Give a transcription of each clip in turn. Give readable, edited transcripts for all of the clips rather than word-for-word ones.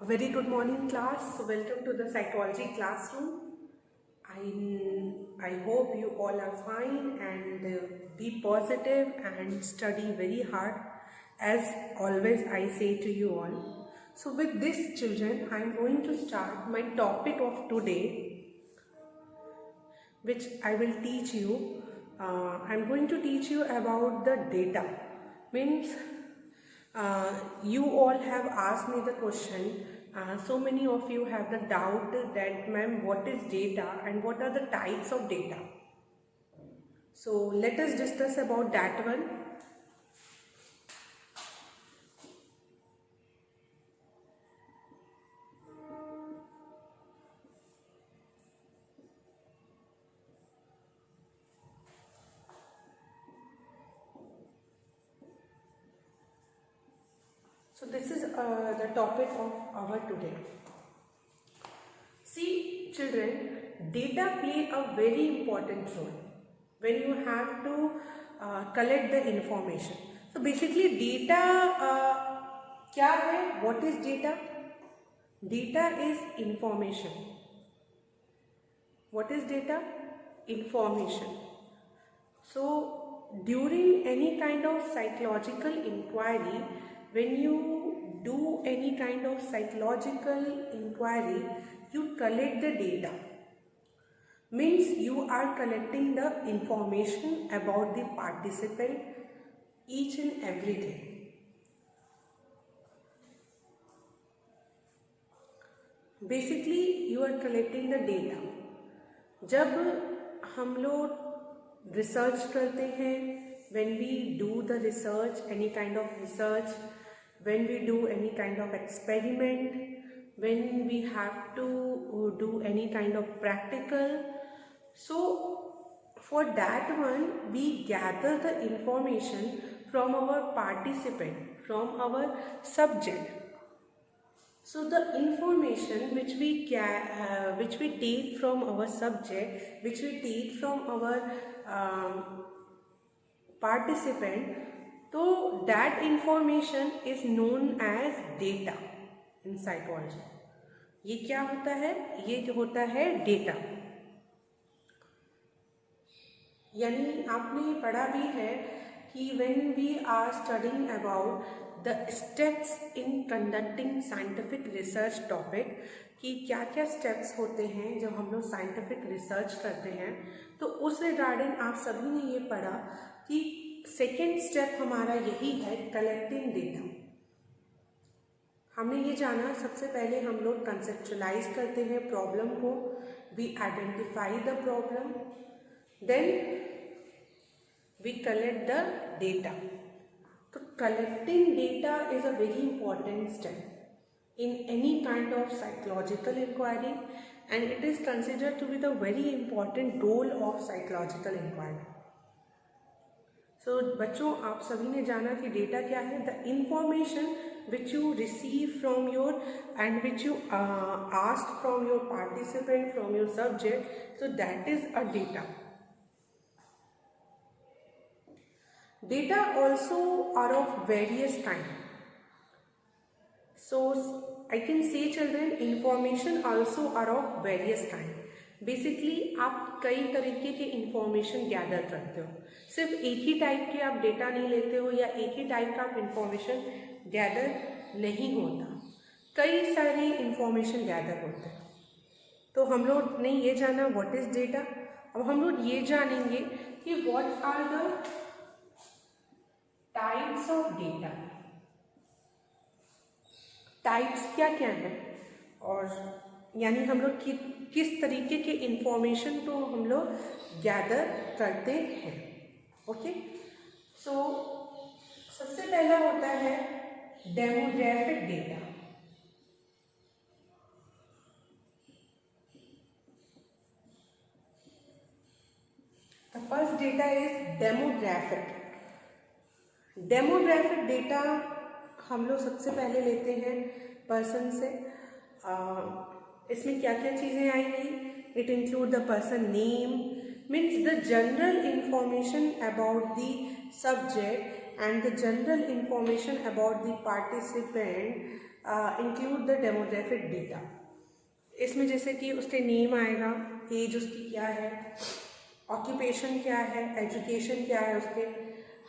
Very good morning, class. Welcome to the psychology classroom. I hope you all are fine and be positive and study very hard. As always, I say to you all. So with this, children, I am going to start my topic of today, which I will teach you. I am going to teach you about the data. Means you all have asked me the question. So many of you have the doubt that, ma'am, what is data and what are the types of data? So let us discuss about that one. So this is the topic of our today. See, children, data play a very important role when you have to collect the information. So basically data क्या है? What is data? Data is information. What is data? Information. So during any kind of psychological inquiry, when you do any kind of psychological inquiry, you collect the data. Means you are collecting the information about the participant, each and everything. Basically you are collecting the data. जब हम लोग research करते हैं, when we do the research, any kind of research, when we do any kind of experiment, when we have to do any kind of practical, so for that one we gather the information from our participant, from our subject. So the information which we take from our subject, which we take from our participant, so that information is known as data in psychology. ये क्या होता है? ये जो होता है data. यानी आपने पढ़ा भी है कि when we are studying about the steps in conducting scientific research topic, कि क्या क्या स्टेप्स होते हैं जब हम लोग साइंटिफिक रिसर्च करते हैं, तो उस रिगार्डिंग आप सभी ने ये पढ़ा कि सेकेंड स्टेप हमारा यही है, कलेक्टिंग डेटा. हमने ये जाना सबसे पहले हम लोग कंसेप्चुलाइज करते हैं प्रॉब्लम को, we identify the problem, then we collect the data. तो collecting data is a very important step in any kind of psychological inquiry, and it is considered to be the very important role of psychological inquiry. So बच्चों, आप सभी ने जाना कि data क्या है? The information which you receive from your and which you ask from your participant, from your subject, so that is a data. Data also are of various kind. So I can say children, information also are of various kind. Basically आप कई तरीके के information gather करते हो. सिर्फ एक ही type के आप डेटा नहीं लेते हो या एक ही टाइप का आप इंफॉर्मेशन गैदर नहीं होता, कई सारी इंफॉर्मेशन गैदर होते हैं. तो हम लोग ने ये जाना व्हाट इज डेटा. अब हम लोग ये जानेंगे कि what are the types of data. Types क्या क्या है, और यानी हम लोग किस तरीके के इंफॉर्मेशन को हम लोग गैदर करते हैं. ओके, सो सबसे पहला होता है demographic data. The first data is demographic. Demographic data हम लोग सबसे पहले लेते हैं पर्सन से. इसमें क्या क्या चीज़ें आएंगी? It include the person name, means the general information about the subject and the general information about the participant include the demographic data. इसमें जैसे कि उसके नेम आएगा, एज उसकी क्या है, ऑक्यूपेशन क्या है, एजुकेशन क्या है उसके,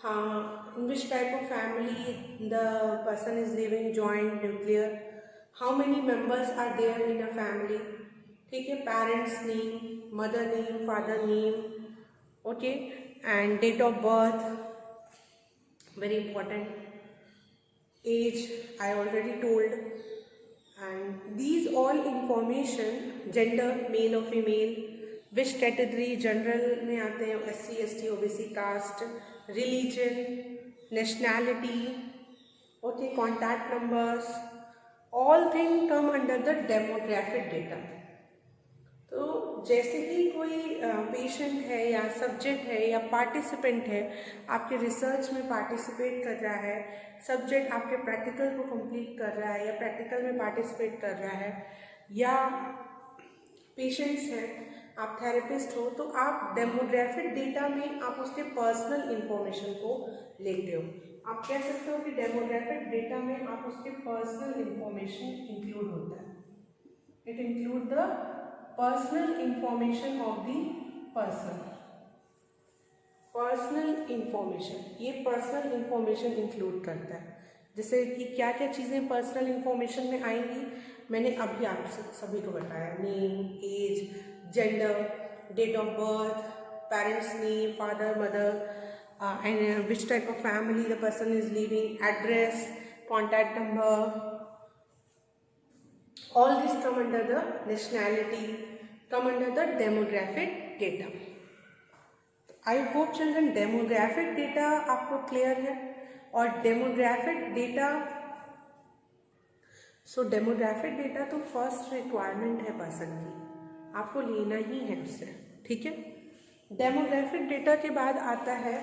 हाँ, in which type of family the person is living, joint, nuclear, how many members are there in a family, ठीक है, parents name, mother name, father name, okay, and date of birth, very important, age I already told, and these all information, gender male or female, which category, general में आते हैं, SC ST OBC caste, religion, nationality, okay, contact numbers, all things come under the demographic data। तो जैसे ही कोई patient है या subject है या पार्टिसिपेंट है आपके रिसर्च में पार्टिसिपेट कर रहा है, सब्जेक्ट आपके प्रैक्टिकल को कंप्लीट कर रहा है या प्रैक्टिकल में पार्टिसिपेट कर रहा है, या पेशेंट्स हैं, आप थेरेपिस्ट हो, तो आप डेमोग्राफिक डेटा में आप उसके पर्सनल इंफॉर्मेशन को लेते हो। आप कह सकते हो कि डेमोग्राफिक डेटा में आप उसके पर्सनल इंफॉर्मेशन इंक्लूड होता है। It include the personal information of the person. Personal information, ये पर्सनल इंफॉर्मेशन इंक्लूड करता है। जैसे कि क्या क्या चीज़ें पर्सनल इंफॉर्मेशन में आएंगी, मैंने अभी आप सभी को बताया, name, age, gender, date of birth, parents name, father, mother, and which type of family the person is living, address, contact number, all this come under the nationality, come under the demographic data। I hope children demographic data आपको clear है। और demographic data, so demographic data तो first requirement है person की, आपको लेना ही है उससे, ठीक है। demographic data के बाद आता है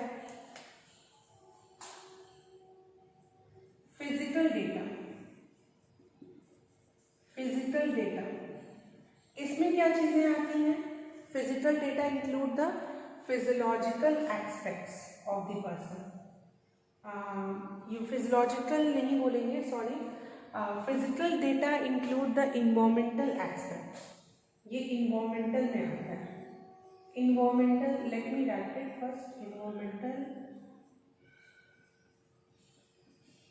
physical data। फिजिकल डेटा, इसमें क्या चीजें आती हैं? Physical data include the physiological aspects of the person. ये फिजियोलॉजिकल नहीं बोलेंगे, sorry, physical data include the environmental aspect. ये इन्वायरमेंटल में आता है। Environmental, let me right it first, environmental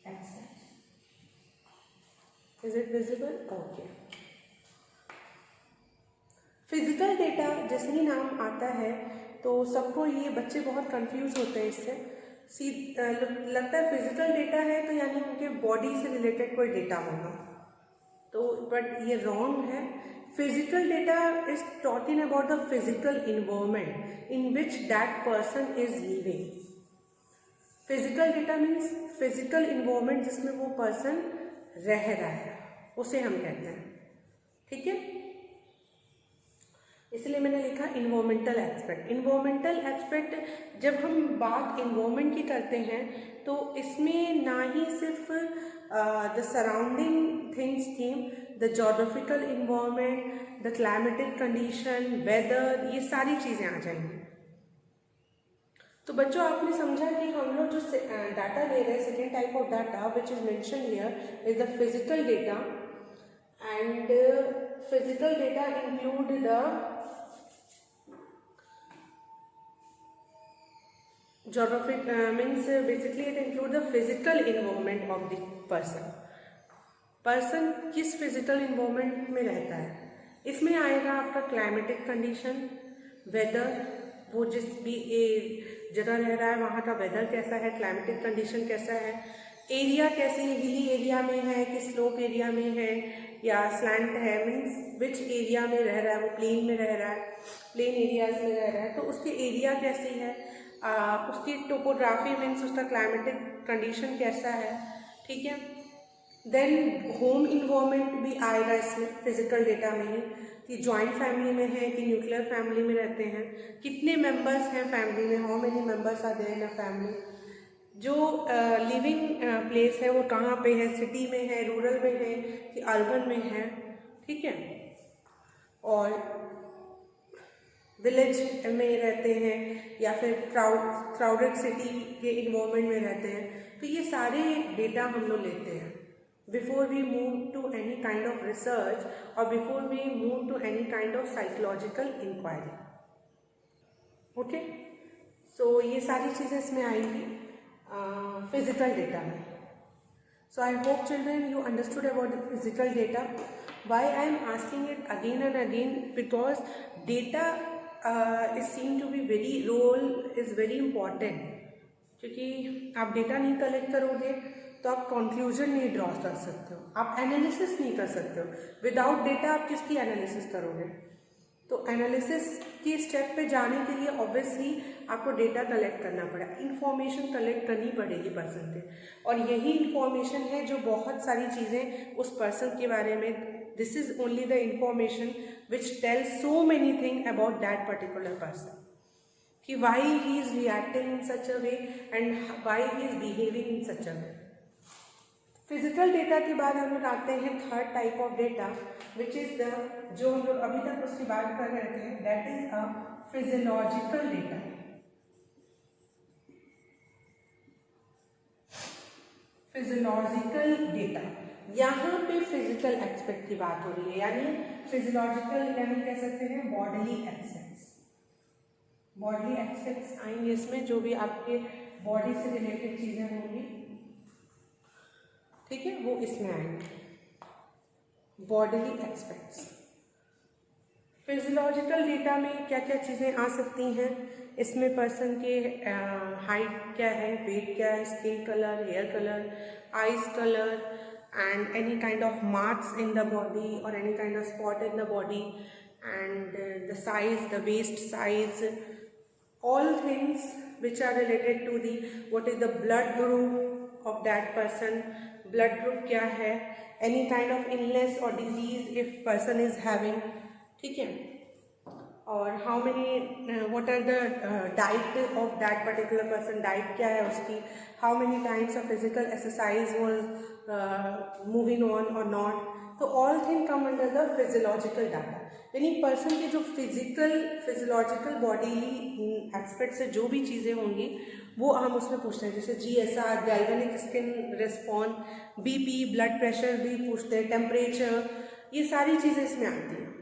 aspect. Is it visible? Okay. Physical data जैसे ही नाम आता है तो सबको, ये बच्चे बहुत कंफ्यूज होते हैं इससे, लगता है फिजिकल डेटा है तो यानी उनके बॉडी से रिलेटेड कोई डेटा होगा, तो बट ये रॉन्ग है। Physical data is talking about the physical environment in which that person is living. Physical data means physical environment जिसमें वो पर्सन रह रहा है, उसे हम कहते हैं, ठीक है। इसलिए मैंने लिखा इन्वायरमेंटल एस्पेक्ट। इन्वायरमेंटल एस्पेक्ट, जब हम बात इन्वायरमेंट की करते हैं तो इसमें ना ही सिर्फ the surrounding things theme, the geographical environment, the climatic condition, weather, ये सारी चीज़ें आ जाएंगी। तो बच्चों आपने समझा कि हम लोग जो डाटा ले रहे हैं, second type of data which is mention here is the physical data, and physical data include the geographic, means basically it include the physical environment of the person. Person किस फिजिकल इन्वायरमेंट में रहता है, इसमें आएगा आपका climatic condition, weather, वो जिस भी जगह रह रहा है वहाँ का वेदर कैसा है, क्लाइमेटिक कंडीशन कैसा है, एरिया कैसी है, हिली एरिया में है कि स्लोप एरिया में है या स्लैंट है, मीन्स विच एरिया में रह रहा है, वो प्लेन में रह रहा है, प्लेन एरियाज में रह रहा है, तो उसकी एरिया कैसी है, उसकी टोपोग्राफी मीन्स उसका क्लाइमेटिक कंडीशन कैसा है, ठीक है। देन होम इन्वायरमेंट भी आएगा इसमें फिजिकल डेटा में ही, कि जॉइंट फैमिली में है कि न्यूक्लियर फैमिली में रहते हैं, कितने मेंबर्स हैं फैमिली में, how many members are there in a family, जो लिविंग प्लेस है वो कहाँ पे है, सिटी में है, रूरल में है कि अर्बन में है, ठीक है, और विलेज में रहते हैं या फिर क्राउडेड सिटी के इन्वायरमेंट में रहते हैं, तो ये सारे डेटा हम लोग लेते हैं, before we move to any kind of research or before we move to any kind of psychological inquiry. Okay, so ये सारी चीज़ें इसमें आएंगी फिजिकल डेटा में. So I hope children you understood about the physical data. Why I am asking it again and again, because data is seen to be very important. क्योंकि आप data नहीं collect करोगे तो आप कंक्लूजन नहीं draw कर सकते हो, आप एनालिसिस नहीं कर सकते हो. विदाउट डेटा आप किसकी एनालिसिस करोगे? तो एनालिसिस की स्टेप पे जाने के लिए ऑब्वियसली आपको डेटा कलेक्ट करना पड़ेगा, इंफॉर्मेशन कलेक्ट करनी पड़ेगी पर्सन से. और यही इंफॉर्मेशन है जो बहुत सारी चीज़ें उस पर्सन के बारे में, this is only the information which tells so many thing about that particular person, कि why he is reacting in such a way and why he is behaving in such a way. Physical data के बाद हम लोग आते हैं third type of data, which is the, जो हम लोग अभी तक उसकी बात कर रहे थे, that is a physiological data. Physiological data, यहाँ पे फिजिकल एस्पेक्ट की बात हो रही है, यानी फिजियोलॉजिकल यानी कह सकते हैं बॉडीली एस्पेक्ट्स. बॉडीली एस्पेक्ट्स आएंगे इसमें, जो भी आपके बॉडी से रिलेटेड चीजें होंगी, ठीक है, वो इसमें आएंगे. Bodily aspects. फिजियोलॉजिकल डेटा में क्या क्या चीज़ें आ सकती हैं? इसमें पर्सन के हाइट क्या है, वेट क्या है, skin colour, hair colour, eyes colour, and any kind of marks in the body और any kind of spot in the body, and the size, the waist size, all things which are related to the what is the blood group of that person, blood group क्या है, any kind of illness or disease if person is having, ठीक है, और how many what are the diet of that particular person, diet क्या है उसकी, how many times of physical exercise was moving on or not. तो all things come under the physiological data. यानी person के जो फिजियोलॉजिकल बॉडीली एस्पेक्ट से जो भी चीज़ें होंगी वो हम उसमें पूछते हैं, जैसे GSR, galvanic skin response, BP, blood pressure भी पूछते हैं, टेम्परेचर, ये सारी चीज़ें इसमें आती हैं.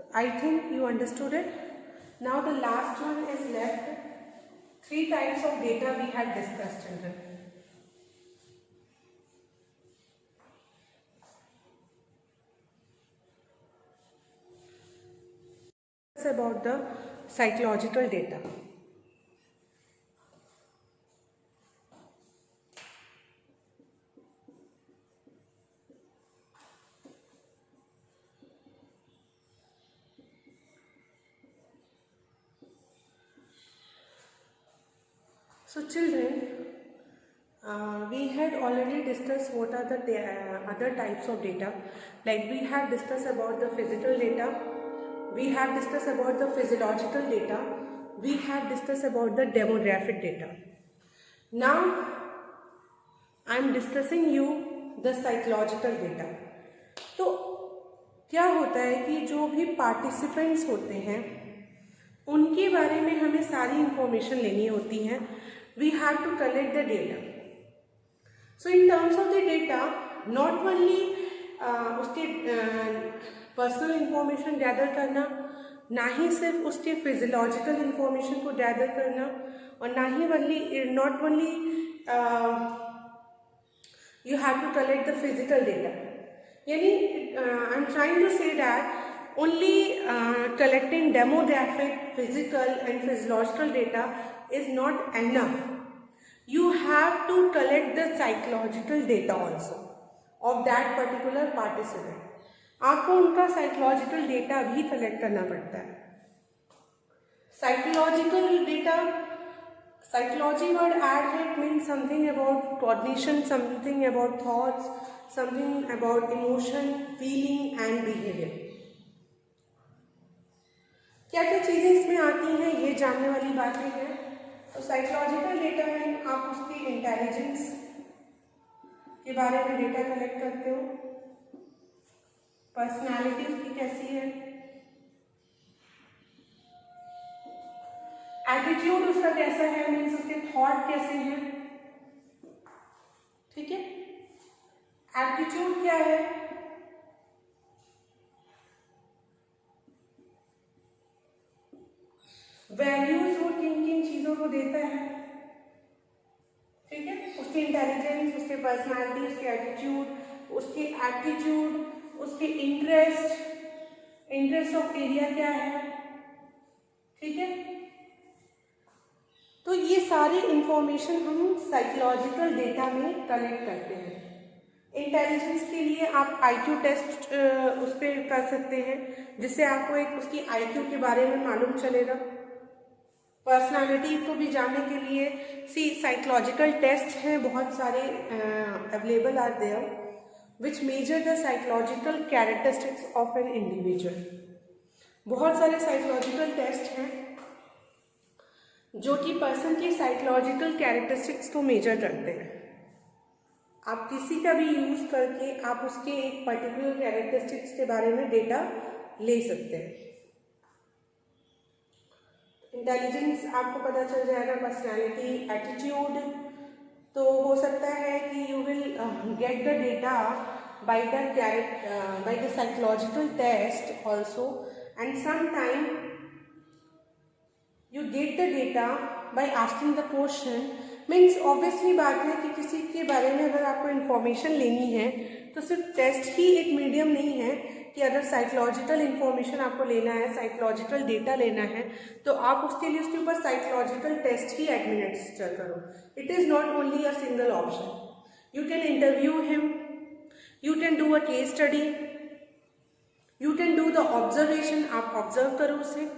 तो I think you understood it. Now the last one is left. 3 types of data we had discussed children. About the psychological data. So children, we had already discussed what are the other types of data. Like we have discussed about the physical data, we have discussed about the physiological data, we have discussed about the demographic data. Now I am discussing you the psychological data. तो क्या होता है कि जो भी participants होते हैं उनके बारे में हमें सारी इंफॉर्मेशन लेनी होती है. We have to collect the data. So in terms of the data, not only उसके पर्सनल इंफॉर्मेशन गैदर करना, ना ही सिर्फ उसके फिजियोलॉजिकल इंफॉर्मेशन को गैदर करना, और ना ही not only you have to collect the physical data. Yani I'm trying to say that only collecting demographic, physical and physiological data is not enough. You have to collect the psychological data also of that particular participant. आपको उनका psychological data भी collect करना पड़ता है. Psychological data, psychology word add it means something about cognition, something about thoughts, something about emotion, feeling and behavior. क्या क्या चीज़ें इसमें आती हैं ये जानने वाली बातें हैं. तो साइकोलॉजिकल डेटा में आप उसकी इंटेलिजेंस के बारे में डेटा कलेक्ट करते हो, पर्सनालिटी उसकी कैसी है, एटीट्यूड उसका कैसा है, मीन्स उसके थॉट कैसे हैं, ठीक है. एप्टीट्यूड क्या है? वैल्यूज वो किन किन चीजों को देता है, ठीक है, उसकी इंटेलिजेंस, उसके पर्सनालिटी, उसके एटीट्यूड, उसके एप्टीट्यूड, उसके इंटरेस्ट ऑफ एरिया क्या है, ठीक है। तो ये सारी इंफॉर्मेशन हम साइकोलॉजिकल डेटा में कलेक्ट करते हैं। इंटेलिजेंस के लिए आप आईक्यू टेस्ट उस पर कर सकते हैं, जिससे आपको एक उसकी आईक्यू के बारे में मालूम चलेगा। पर्सनालिटी को भी जानने के लिए साइकोलॉजिकल टेस्ट हैं बहुत सारे available are there which measure the psychological characteristics of an individual. बहुत सारे साइकोलॉजिकल टेस्ट हैं जो कि पर्सन की साइकोलॉजिकल कैरेक्टरिस्टिक्स को मेजर करते हैं। आप किसी का भी यूज करके आप उसके एक पर्टिकुलर कैरेक्टरिस्टिक्स के बारे में डेटा ले सकते हैं। इंटेलिजेंस आपको पता चल जाएगा, पर्सनालिटी, एटीट्यूड, तो हो सकता है कि you will get the data by the psychological test also, and sometime you get the data by asking the question। Means obviously बात है कि किसी के बारे में अगर आपको इन्फॉर्मेशन लेनी है तो सिर्फ टेस्ट ही एक मीडियम नहीं है कि अगर साइकोलॉजिकल इन्फॉर्मेशन आपको लेना है, साइकोलॉजिकल डेटा लेना है, तो आप उसके लिए उसके ऊपर साइकोलॉजिकल टेस्ट ही एडमिनिस्टर करो। It is not only a single option. You can interview him, you can do a case study, you can do the observation, आप ऑब्जर्व करो उसे,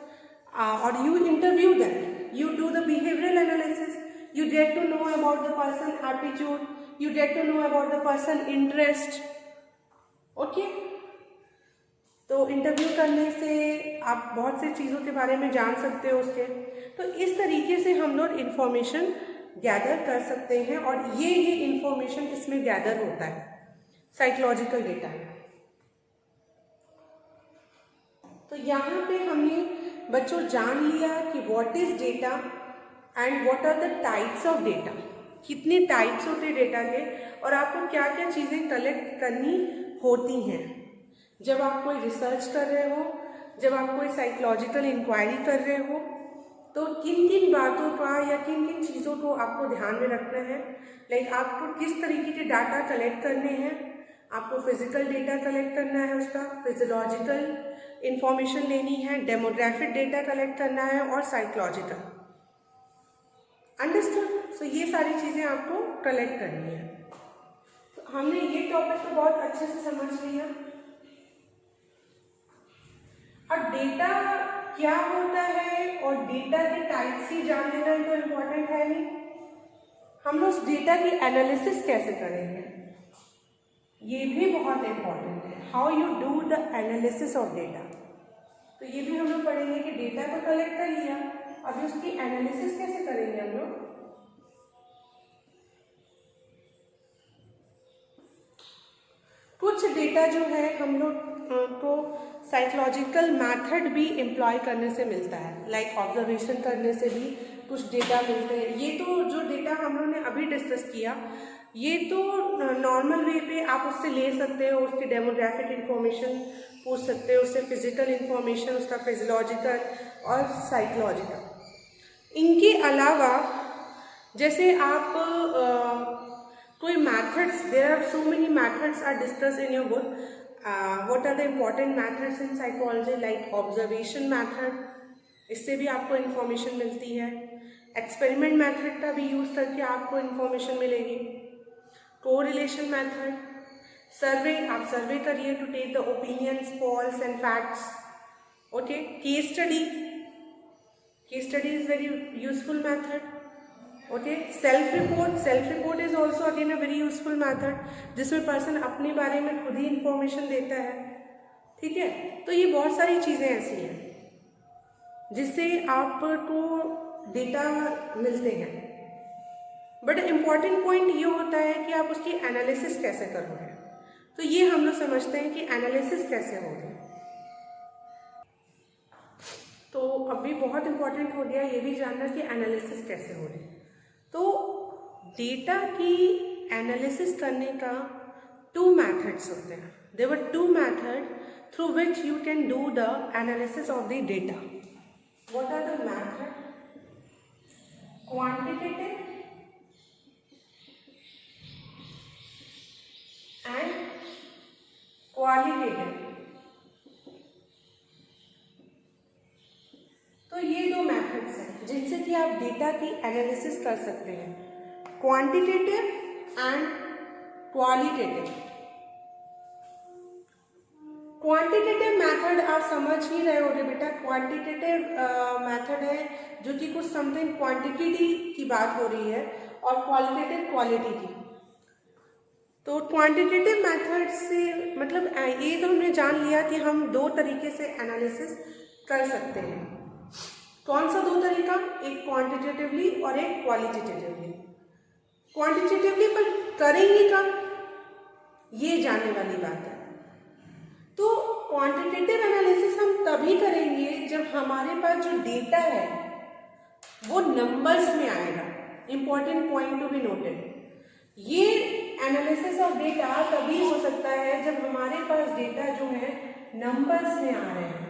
और you interview them, you do the behavioral analysis, you get to know about the person attitude, you get to know about the person interest, okay। तो interview करने से आप बहुत सी चीज़ों के बारे में जान सकते हो उसके। तो इस तरीके से हम लोग इंफॉर्मेशन गैदर कर सकते हैं, और ये इंफॉर्मेशन इसमें गैदर होता है साइकोलॉजिकल डेटा में। तो यहाँ पे हमने बच्चों जान लिया कि what is data and what are the types of data, कितने टाइप्स होते हैं डेटा के, और आपको क्या क्या चीज़ें कलेक्ट करनी होती हैं जब आप कोई रिसर्च कर रहे हो, जब आप कोई साइकोलॉजिकल इंक्वायरी कर रहे हो। तो किन किन बातों का या किन किन चीज़ों को आपको ध्यान में रखना है, लाइक आपको किस तरीके के डाटा कलेक्ट करने हैं। आपको फिजिकल डेटा कलेक्ट करना है, उसका फिजियोलॉजिकल इंफॉर्मेशन लेनी है, डेमोग्राफिक डेटा कलेक्ट करना है, और साइकोलॉजिकल। अंडरस्टूड? सो ये सारी चीज़ें आपको कलेक्ट करनी है। तो हमने ये टॉपिक को बहुत अच्छे से समझ लिया। अब डेटा क्या होता है और डेटा के टाइप्स ही जान लेना तो इम्पोर्टेंट है नहीं, हम लोग डेटा की एनालिसिस कैसे करेंगे ये भी बहुत इम्पोर्टेंट है। How you do the analysis of data, तो ये भी हम लोग पढ़ेंगे कि डेटा तो कलेक्ट कर लिया, अभी उसकी एनालिसिस कैसे करेंगे हम लोग। कुछ डेटा जो है हम लोग को साइकोलॉजिकल मेथड भी एम्प्लॉय करने से मिलता है, लाइक ऑब्जर्वेशन करने से भी कुछ डेटा मिलते हैं। ये तो जो डेटा हम लोगों ने अभी डिस्कस किया, ये तो नॉर्मल वे पे आप उससे ले सकते हो, उसकी डेमोग्राफिक इंफॉर्मेशन पूछ सकते हो, उससे फिजिकल इंफॉर्मेशन, उसका फिजियोलॉजिकल और साइकोलॉजिकल। इनके अलावा जैसे आप कोई methods, there are so many methods are discuss in your book. What are the important methods in psychology, like observation method, इससे भी आपको इंफॉर्मेशन मिलती है। एक्सपेरिमेंट मैथड का भी यूज़ करके आपको इंफॉर्मेशन मिलेगी। कोरिलेशन मैथड, सर्वे, आप सर्वे करिए to take the opinions, polls and facts, okay. Case study, case study is very useful method, okay. Self report is also again a very useful method, जिसमें person अपने बारे में खुद ही information देता है, ठीक है। तो ये बहुत सारी चीज़ें ऐसी हैं जिससे आपको डेटा मिलते हैं, बट इम्पॉर्टेंट पॉइंट ये होता है कि आप उसकी एनालिसिस कैसे करोगे। तो ये हम लोग समझते हैं कि एनालिसिस कैसे होगी। तो अभी बहुत इम्पॉर्टेंट हो गया ये भी जानना कि एनालिसिस कैसे होगी। तो डेटा की एनालिसिस करने का टू मेथड्स होते हैं. There were two method through which you can do the analysis of the data. What are the method? Quantitative and qualitative. तो ये दो मेथड्स हैं जिनसे कि आप डेटा की एनालिसिस कर सकते हैं, quantitative and qualitative. Quantitative method आप समझ ही रहे होंगे बेटा. क्वांटिटेटिव मेथड है जो कि कुछ समथिंग क्वांटिटी की बात हो रही है और क्वालिटेटिव क्वालिटी की. तो क्वांटिटेटिव मेथड से मतलब ये तो हमने जान लिया कि हम दो तरीके से एनालिसिस कर सकते हैं. कौन सा दो तरीका? एक क्वांटिटेटिवली और एक क्वालिटेटिवली. क्वांटिटेटिवली पर करेंगे कब, ये जानने वाली बात है. तो क्वांटिटेटिव एनालिसिस हम तभी करेंगे जब हमारे पास जो डेटा है वो नंबर्स में आएगा. Important point to be noted. ये एनालिसिस ऑफ डेटा तभी हो सकता है जब हमारे पास डेटा जो है नंबर्स में आ रहे हैं.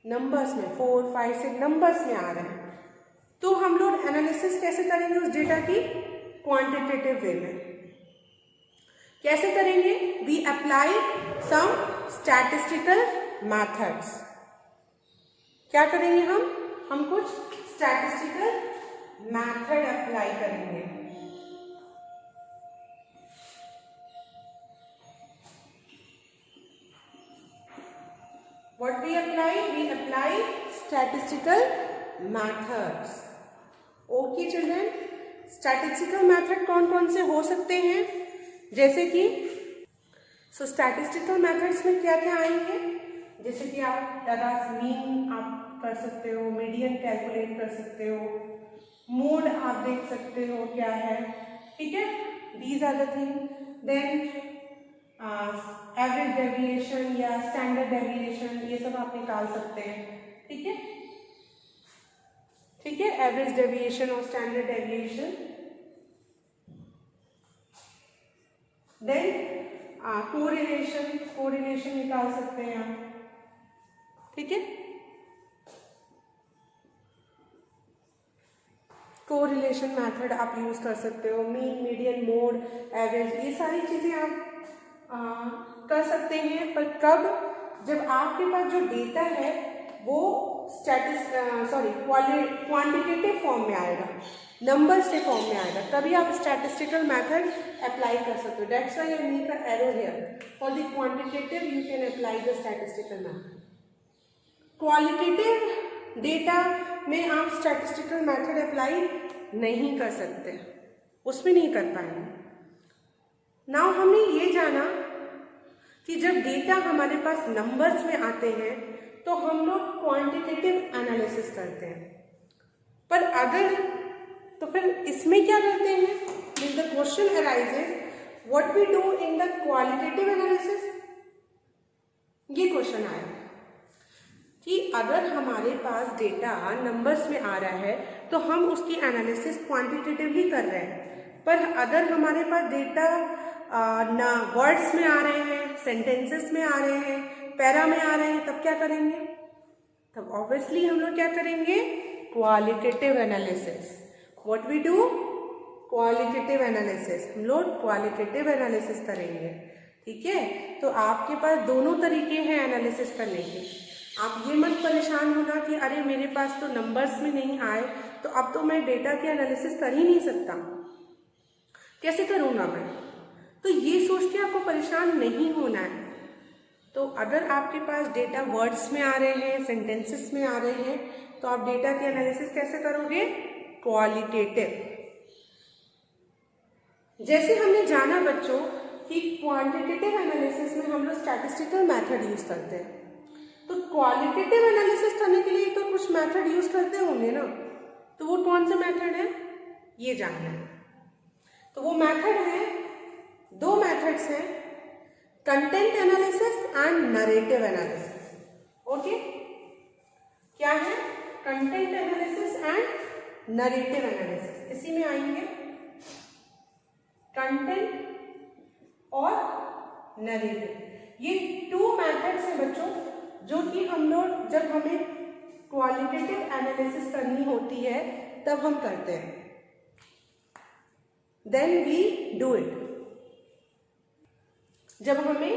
नंबर्स में 4, 5, 6 नंबर्स में आ रहे हैं. तो हम लोग एनालिसिस कैसे करेंगे उस डेटा की? क्वांटिटेटिव वे में. कैसे करेंगे? We apply some statistical methods. क्या करेंगे हम कुछ स्टैटिस्टिकल मेथड अप्लाई करेंगे. What we apply? We apply statistical methods. Okay children, statistical method कौन कौन से हो सकते हैं? जैसे कि statistical methods में क्या क्या आएंगे? जैसे कि आप मीन आप कर सकते हो, मीडियन कैलकुलेट कर सकते हो, मोड आप देख सकते हो क्या है. ठीक है, these are the things. Then average deviation या स्टैंडर्ड डेविएशन, ये सब आप निकाल सकते हैं. ठीक है, ठीक है, एवरेज डेविएशन और स्टैंडर्ड डेविएशन. देन कोरिलेशन निकाल सकते हैं आप. ठीक है, कोरिलेशन मेथड आप यूज कर सकते हो. मीन, मीडियन, मोड, एवरेज, ये सारी चीजें आप कर सकते हैं. पर कब? जब आपके पास जो डेटा है वो क्वांटिटेटिव फॉर्म में आएगा, नंबर्स के फॉर्म में आएगा, तभी आप स्टैटिस्टिकल मेथड अप्लाई कर सकते हो. That's why I make a arrow here. For the quantitative you can apply the statistical method. Qualitative data में आप स्टैटिस्टिकल मेथड अप्लाई नहीं कर सकते, उसमें नहीं कर पाएंगे. नाउ हमने ये जाना कि जब डेटा हमारे पास नंबर्स में आते हैं तो हम लोग क्वांटिटेटिव एनालिसिस करते हैं. पर अगर तो फिर इसमें क्या करते हैं? The question arises, what we do in the qualitative analysis. ये क्वेश्चन आया कि अगर हमारे पास डेटा नंबर्स में आ रहा है तो हम उसकी एनालिसिस क्वांटिटेटिवली कर रहे हैं. पर अगर हमारे पास डेटा ना वर्ड्स में आ रहे हैं, सेंटेंसेस में आ रहे हैं, पैरा में आ रहे हैं, तब क्या करेंगे? तब ऑब्वियसली हम लोग क्या करेंगे? Qualitative analysis. What we do? Qualitative analysis. हम लोग क्वालिटेटिव एनालिसिस करेंगे. ठीक है, तो आपके पास दोनों तरीके हैं एनालिसिस करने के. आप ये मत परेशान होना कि अरे मेरे पास तो नंबर्स में नहीं आए तो अब तो मैं डेटा की एनालिसिस कर ही नहीं सकता, कैसे करूँगा मैं? तो ये सोच के आपको परेशान नहीं होना है. तो अगर आपके पास डेटा वर्ड्स में आ रहे हैं, सेंटेंसेस में आ रहे हैं, तो आप डेटा की एनालिसिस कैसे करोगे? क्वालिटेटिव. जैसे हमने जाना बच्चों कि क्वांटिटेटिव एनालिसिस में हम लोग स्टैटिस्टिकल मेथड यूज करते हैं, तो क्वालिटेटिव एनालिसिस करने के लिए तो कुछ मेथड यूज करते होंगे ना. तो वो कौन सा मेथड है ये जानना है. तो वो मेथड है, दो मेथड्स हैं, content analysis and narrative analysis. Okay, क्या है? Content analysis and narrative analysis. इसी में आएंगे कंटेंट और नरेटिव। ये 2 मेथड्स हैं बच्चों, जो कि हम लोग जब हमें क्वालिटेटिव एनालिसिस करनी होती है तब हम करते हैं, देन वी डू इट। जब हमें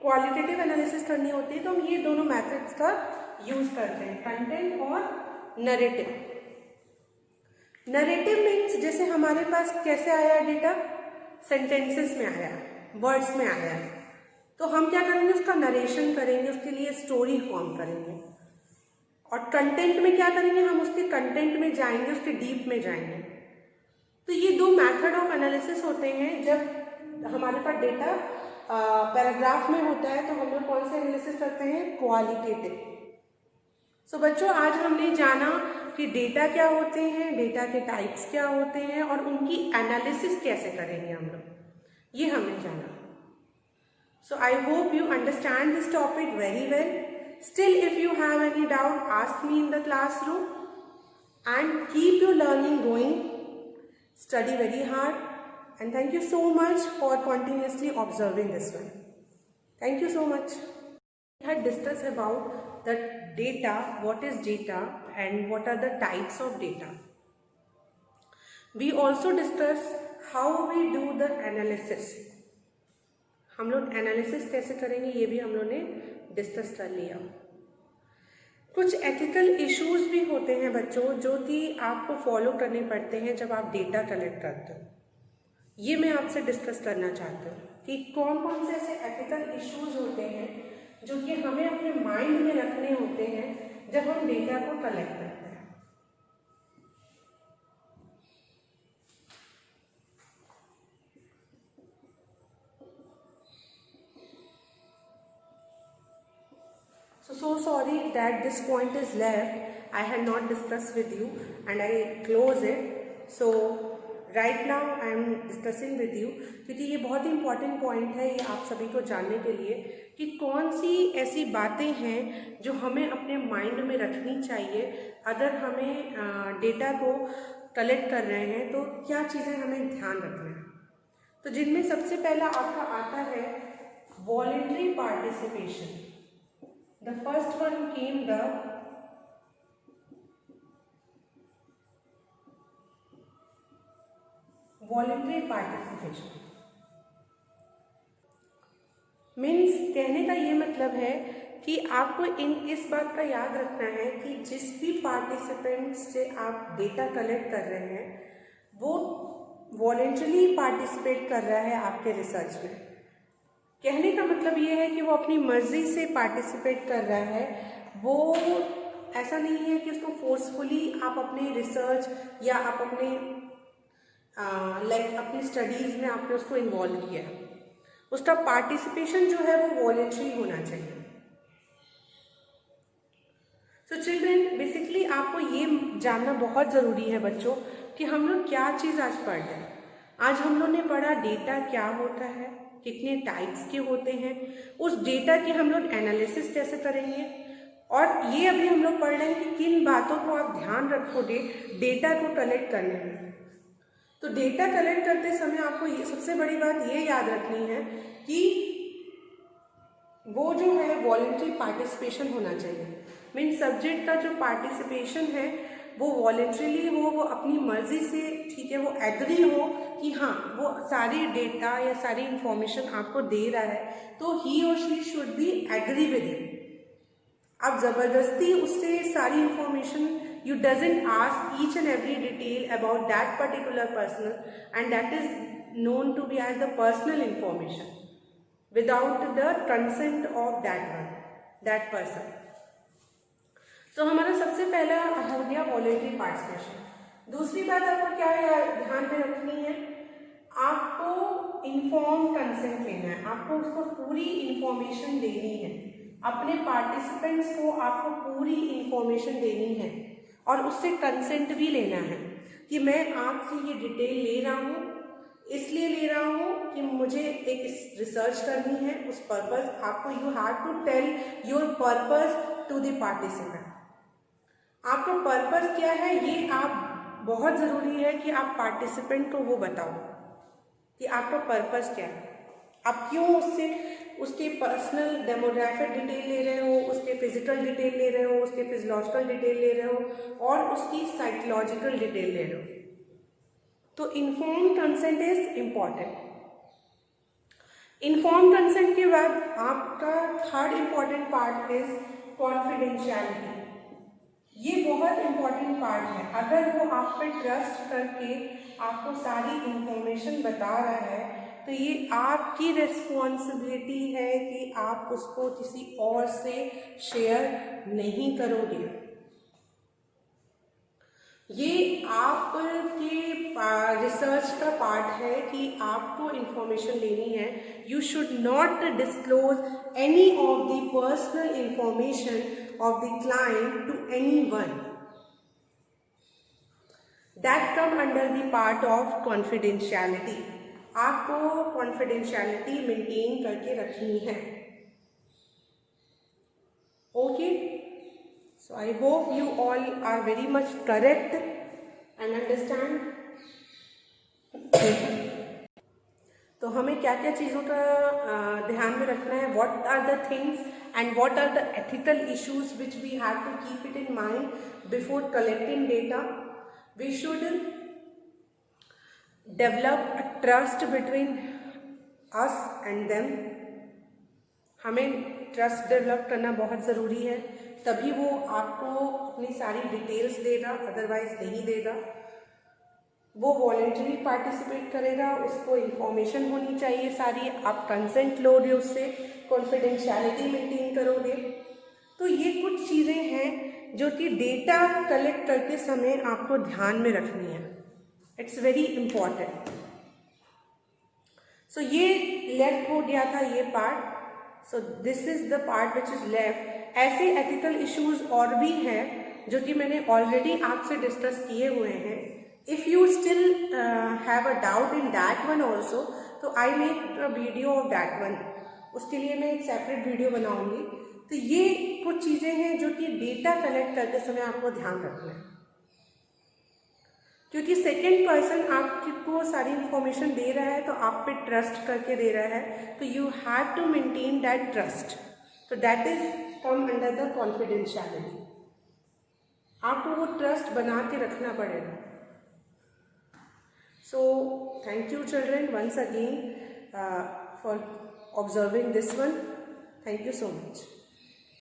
क्वालिटेटिव एनालिसिस करनी होती है तो हम ये दोनों मेथड्स का यूज करते हैं, कंटेंट और नरेटिव। नरेटिव मीन्स जैसे हमारे पास कैसे आया है डेटा, सेंटेंसेस में आया, वर्ड्स में आया है, तो हम क्या करेंगे, उसका नरेशन करेंगे, उसके लिए स्टोरी फॉर्म करेंगे। और कंटेंट में क्या करेंगे, हम उसके कंटेंट में जाएंगे, उसके डीप में जाएंगे। तो ये 2 मेथड ऑफ एनालिसिस होते हैं। जब हमारे पास डेटा पैराग्राफ में होता है तो हम लोग कौन से एनालिसिस करते हैं, क्वालिटेटिव। सो बच्चों, आज हमने जाना कि डेटा क्या होते हैं, डेटा के टाइप्स क्या होते हैं और उनकी एनालिसिस कैसे करेंगे हम लोग, ये हमने जाना। So I hope you understand this topic very well. Still, if you have any doubt, ask me in the classroom and keep your learning going. Study very hard and thank you so much for continuously observing this one. Thank you so much. We had discussed about the data, what is data and what are the types of data. We also discussed how we do the analysis. हम लोग analysis कैसे करेंगे ये भी हम लोग ने discuss कर लिया। कुछ एथिकल इश्यूज भी होते हैं बच्चों, जो कि आपको फॉलो करने पड़ते हैं जब आप डेटा कलेक्ट करते हो। ये मैं आपसे डिस्कस करना चाहती हूँ कि कौन कौन से ऐसे एथिकल इश्यूज होते हैं जो कि हमें अपने माइंड में रखने होते हैं जब हम डेटा को कलेक्ट करते हैं। So sorry that this point is left. I had not discussed with you and I close it. So right now I am discussing with you, क्योंकि ये बहुत ही important point है, ये आप सभी को जानने के लिए कि कौन सी ऐसी बातें हैं जो हमें अपने माइंड में रखनी चाहिए अगर हमें डेटा को कलेक्ट कर रहे हैं, तो क्या चीज़ें हमें ध्यान रखना है। तो जिनमें सबसे पहला आपका आता है voluntary participation. The first one came the voluntary participation. Means कहने का ये मतलब है कि आपको इस बात का याद रखना है कि जिस भी पार्टिसिपेंट से आप डेटा कलेक्ट कर रहे हैं वो वॉलेंटरली पार्टिसिपेट कर रहा है आपके रिसर्च में। कहने का मतलब ये है कि वो अपनी मर्जी से पार्टिसिपेट कर रहा है, वो ऐसा नहीं है कि उसको फोर्सफुली आप अपने रिसर्च या आप अपने अपनी स्टडीज़ में आपने उसको इन्वॉल्व किया। उसका पार्टिसिपेशन जो है वो वॉलेंटरी होना चाहिए। सो चिल्ड्रेन, बेसिकली आपको ये जानना बहुत ज़रूरी है बच्चों कि हम लोग क्या चीज़ आज पढ़ रहे हैं। आज हम लोग ने पढ़ा डेटा क्या होता है, कितने टाइप्स के होते हैं, उस डेटा की हम लोग एनालिसिस कैसे करेंगे, और ये अभी हम लोग पढ़ रहे हैं कि किन बातों को आप ध्यान रखोगे डेटा को कलेक्ट करने में। तो डेटा कलेक्ट करते समय आपको ये सबसे बड़ी बात ये याद रखनी है कि वो जो है वॉलेंटरी पार्टिसिपेशन होना चाहिए। मीन्स सब्जेक्ट का जो पार्टिसिपेशन है वो वॉलेंटरीली हो, वो अपनी मर्जी से, ठीक है, वो एग्री हो कि हाँ वो सारी डेटा या सारी इंफॉर्मेशन आपको दे रहा है, तो ही और she should be agree with him. आप जबरदस्ती उससे सारी information, you doesn't ask each and every detail about that particular person and that is known to be as the personal information without the consent of that person. So हमारा सबसे पहला हो गया voluntary participation. दूसरी बात आपको क्या ध्यान में रखनी है, आपको इन्फॉर्म कंसेंट लेना है, आपको उसको पूरी इंफॉर्मेशन देनी है, अपने पार्टिसिपेंट्स को आपको पूरी इंफॉर्मेशन देनी है और उससे कंसेंट भी लेना है कि मैं आपसे ये डिटेल ले रहा हूँ, इसलिए ले रहा हूँ कि मुझे एक रिसर्च करनी है, उस पर्पस आपको you have to tell your purpose to the participant. आपका पर्पस क्या है ये आप बहुत ज़रूरी है कि आप पार्टिसिपेंट को वो बताओ कि आपका पर्पस क्या है। आप क्यों उससे उसके पर्सनल डेमोग्राफिक डिटेल ले रहे हो, उसके फिजिकल डिटेल ले रहे हो, उसके फिजियोलॉजिकल डिटेल ले रहे हो और उसकी साइकोलॉजिकल डिटेल ले रहे हो। तो informed consent is important. Informed consent के बाद आपका third important part is confidentiality. ये बहुत इम्पॉर्टेंट पार्ट है। अगर वो आप पे ट्रस्ट करके आपको सारी इंफॉर्मेशन बता रहा है तो ये आपकी रिस्पॉन्सिबिलिटी है कि आप उसको किसी और से शेयर नहीं करोगे। ये आपके रिसर्च का पार्ट है कि आपको इंफॉर्मेशन लेनी है। You should not disclose any of the personal information of the client to anyone. That come under the part of confidentiality. आपको कॉन्फिडेंशियलिटी मेंटेन करके रखनी है। Okay, so I hope you all are very much correct and understand. तो हमें क्या क्या चीज़ों का ध्यान में रखना है, what are the things and what are the ethical issues which we have to keep it in mind before collecting data. We should develop a trust between us and them. हमें ट्रस्ट डेवलप करना बहुत ज़रूरी है, तभी वो आपको अपनी सारी डिटेल्स देगा, अदरवाइज नहीं देगा। वो वॉलेंटरी पार्टिसिपेट करेगा, उसको इंफॉर्मेशन होनी चाहिए सारी, आप कंसेंट लोगे उससे, कॉन्फिडेंशियलिटी मेंटेन करोगे। तो ये कुछ चीज़ें हैं जो कि डेटा कलेक्ट करते समय आपको ध्यान में रखनी है। It's very important. सो ये लेफ्ट हो गया था ये part. So this is the part which is left. ऐसे एथिकल इश्यूज और भी हैं जो कि मैंने ऑलरेडी आपसे डिस्कस किए हुए हैं। If you still have a doubt in that one also, तो I make a video of that one. उसके लिए मैं एक सेपरेट वीडियो बनाऊंगी। तो ये कुछ चीज़ें हैं जो कि डेटा कलेक्ट करते समय आपको ध्यान रखना है, क्योंकि सेकेंड पर्सन आपको सारी इंफॉर्मेशन दे रहा है तो आप पे ट्रस्ट करके दे रहा है, तो you have to maintain that trust. तो that is come under the confidentiality. आपको वो ट्रस्ट बना के रखना पड़ेगा। So thank you children once again for observing this one. Thank you so much.